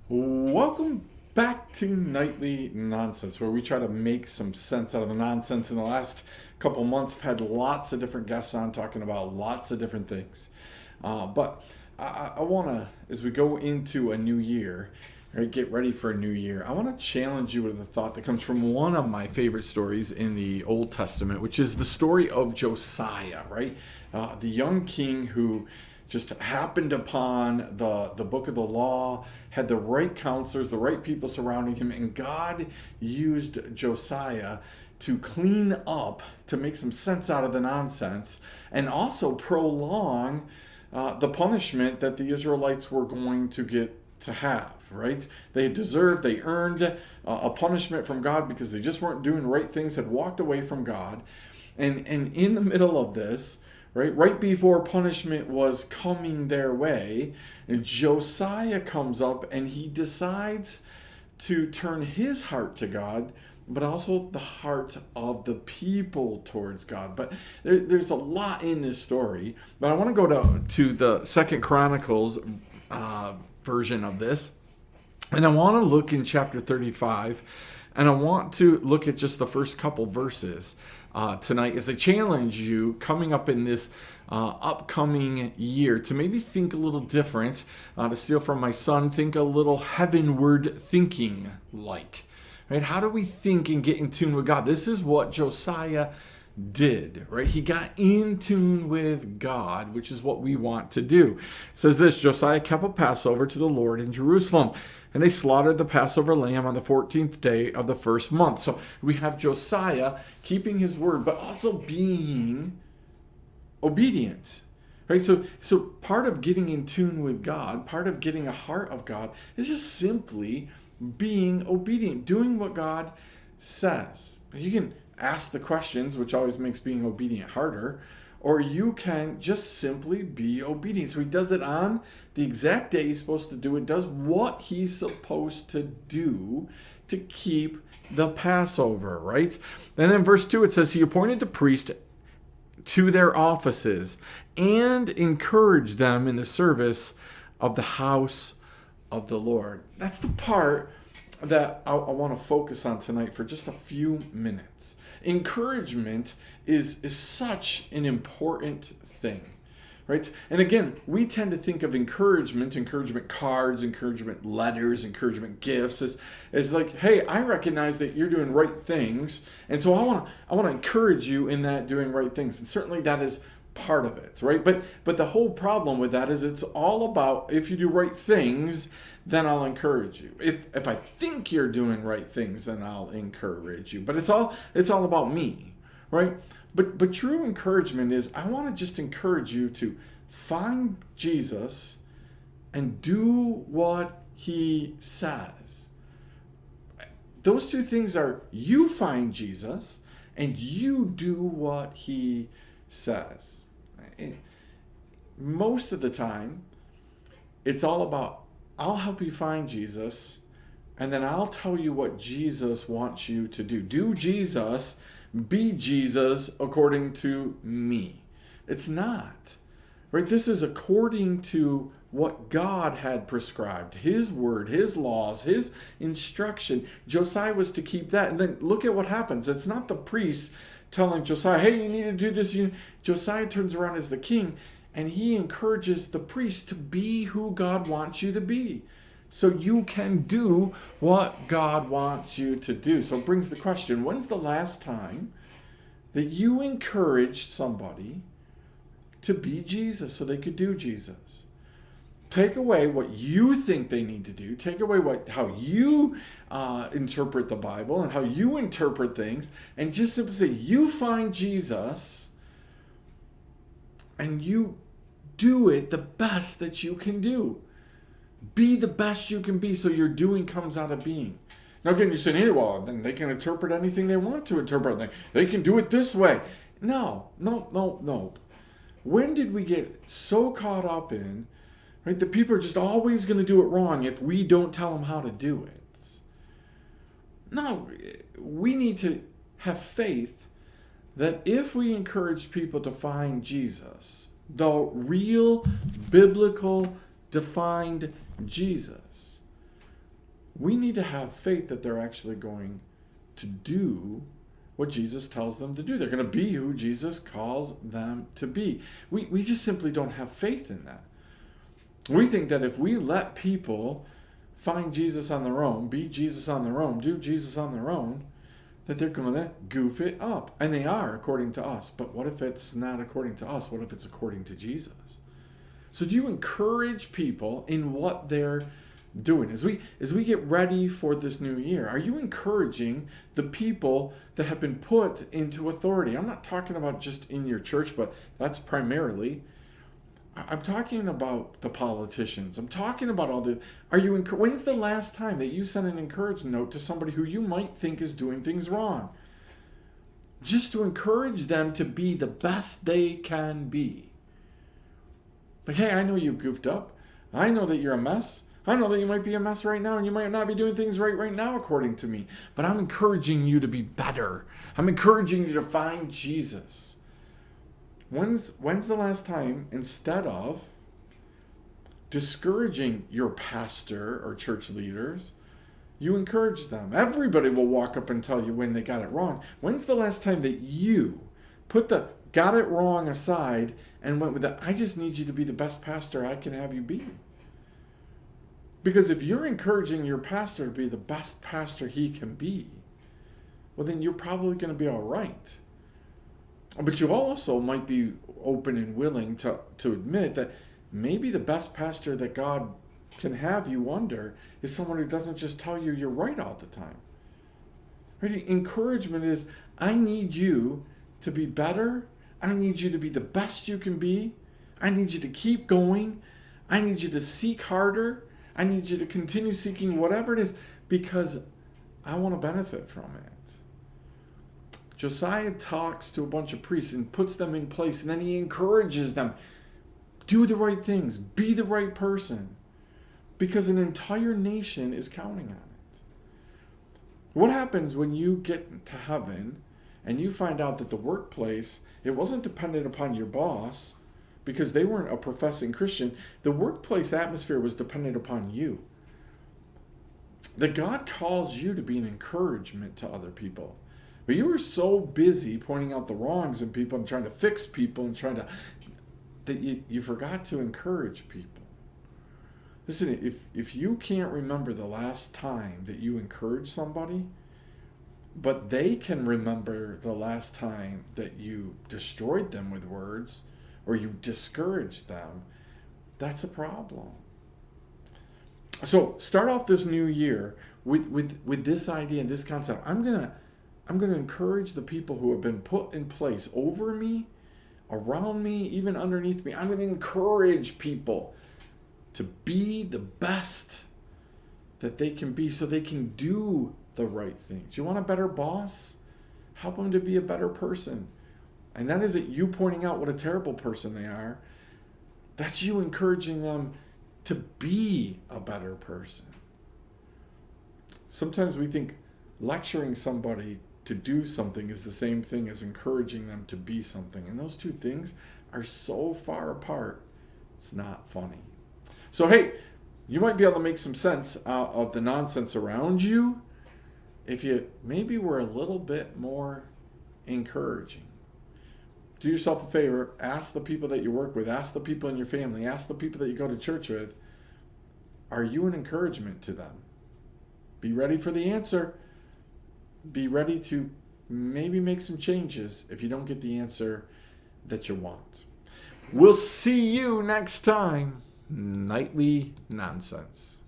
Welcome back to Nightly Nonsense, where we try to make some sense out of the nonsense. In the last couple months, I've had lots of different guests on talking about lots of different things. But I want to, as we go into a new year, right, get ready for a new year, I want to challenge you with a thought that comes from one of my favorite stories in the Old Testament, which is the story of Josiah, right? The young king who just happened upon the book of the law, had the right counselors, the right people surrounding him, and God used Josiah to clean up, to make some sense out of the nonsense, and also prolong the punishment that the Israelites were going to get to have, right? They deserved, they earned a punishment from God because they just weren't doing right things, had walked away from God. And in the middle of this, right before punishment was coming their way, Josiah comes up and he decides to turn his heart to God, but also the heart of the people towards God. But there's a lot in this story. But I want to go to the Second Chronicles version of this, and I want to look in chapter 35, and I want to look at just the first couple verses tonight as I challenge you coming up in this upcoming year to maybe think a little different, to steal from my son, think a little heavenward thinking like. Right? How do we think and get in tune with God? This is what Josiah did, right? He got in tune with God, which is what we want to do. It says this: Josiah kept a Passover to the Lord in Jerusalem, and they slaughtered the Passover lamb on the 14th day of the first month. So we have Josiah keeping his word, but also being obedient. Right? So part of getting in tune with God, part of getting a heart of God, is just simply being obedient, doing what God says. You can ask the questions, which always makes being obedient harder, or you can just simply be obedient. So he does it on the exact day he's supposed to do it, does what he's supposed to do to keep the Passover, right? And then verse 2, it says, he appointed the priest to their offices and encouraged them in the service of the house of the Lord. That's the part that I want to focus on tonight for just a few minutes. Encouragement is such an important thing, right? And again, we tend to think of encouragement cards, encouragement letters, encouragement gifts as like, hey, I recognize that you're doing right things, and so I want to encourage you in that doing right things. And certainly that is part of it, right? But the whole problem with that is it's all about, if you do right things, then I'll encourage you. If I think you're doing right things, then I'll encourage you. But it's all about me, right? But true encouragement is, I want to just encourage you to find Jesus and do what he says. Those two things are, you find Jesus and you do what he says. Most of the time, it's all about, I'll help you find Jesus, and then I'll tell you what Jesus wants you to do. Do Jesus, be Jesus according to me. It's not. Right? This is according to what God had prescribed. His word, his laws, his instruction. Josiah was to keep that. And then look at what happens. It's not the priests telling Josiah, hey, you need to do this. Josiah turns around as the king, and he encourages the priest to be who God wants you to be, so you can do what God wants you to do. So it brings the question, when's the last time that you encouraged somebody to be Jesus so they could do Jesus? Take away what you think they need to do. Take away how you interpret the Bible and how you interpret things, and just simply say, you find Jesus and you do it the best that you can do. Be the best you can be, so your doing comes out of being. Now again, you're saying, hey, well, then they can interpret anything they want to interpret. They can do it this way. No. When did we get so caught up in, right, that people are just always going to do it wrong if we don't tell them how to do it? No, we need to have faith that if we encourage people to find Jesus, the real biblical defined Jesus, We need to have faith that they're actually going to do what Jesus tells them to do. They're going to be who Jesus calls them to be. We just simply don't have faith in that. We think that if we let people find Jesus on their own, be Jesus on their own, do Jesus on their own, that they're going to goof it up. And they are, according to us. But what if it's not according to us? What if it's according to Jesus? So do you encourage people in what they're doing? As we get ready for this new year, are you encouraging the people that have been put into authority? I'm not talking about just in your church, but that's primarily. I'm talking about the politicians. I'm talking about all the. When's the last time that you sent an encouragement note to somebody who you might think is doing things wrong? Just to encourage them to be the best they can be. Like, hey, I know you've goofed up. I know that you're a mess. I know that you might be a mess right now, and you might not be doing things right now according to me. But I'm encouraging you to be better. I'm encouraging you to find Jesus. When's the last time, instead of discouraging your pastor or church leaders, you encourage them? Everybody will walk up and tell you when they got it wrong. When's the last time that you put the got it wrong aside and went with the, I just need you to be the best pastor I can have you be? Because if you're encouraging your pastor to be the best pastor he can be, well, then you're probably going to be all right. But you also might be open and willing to admit that maybe the best pastor that God can have you under is someone who doesn't just tell you you're right all the time. Right? Encouragement is, I need you to be better. I need you to be the best you can be. I need you to keep going. I need you to seek harder. I need you to continue seeking whatever it is, because I want to benefit from it. Josiah talks to a bunch of priests and puts them in place, and then he encourages them. Do the right things. Be the right person. Because an entire nation is counting on it. What happens when you get to heaven and you find out that the workplace, it wasn't dependent upon your boss because they weren't a professing Christian. The workplace atmosphere was dependent upon you. That God calls you to be an encouragement to other people. But you were so busy pointing out the wrongs in people and trying to fix people and that you forgot to encourage people. Listen, if you can't remember the last time that you encouraged somebody, but they can remember the last time that you destroyed them with words or you discouraged them, that's a problem. So start off this new year with this idea and this concept. I'm gonna encourage the people who have been put in place over me, around me, even underneath me. I'm going to encourage people to be the best that they can be so they can do the right things. You want a better boss? Help them to be a better person. And that isn't you pointing out what a terrible person they are. That's you encouraging them to be a better person. Sometimes we think lecturing somebody to do something is the same thing as encouraging them to be something. And those two things are so far apart, it's not funny. So, hey, you might be able to make some sense out of the nonsense around you if you maybe were a little bit more encouraging. Do yourself a favor, ask the people that you work with, ask the people in your family, ask the people that you go to church with, are you an encouragement to them? Be ready for the answer. Be ready to maybe make some changes if you don't get the answer that you want. We'll see you next time. Nightly Nonsense.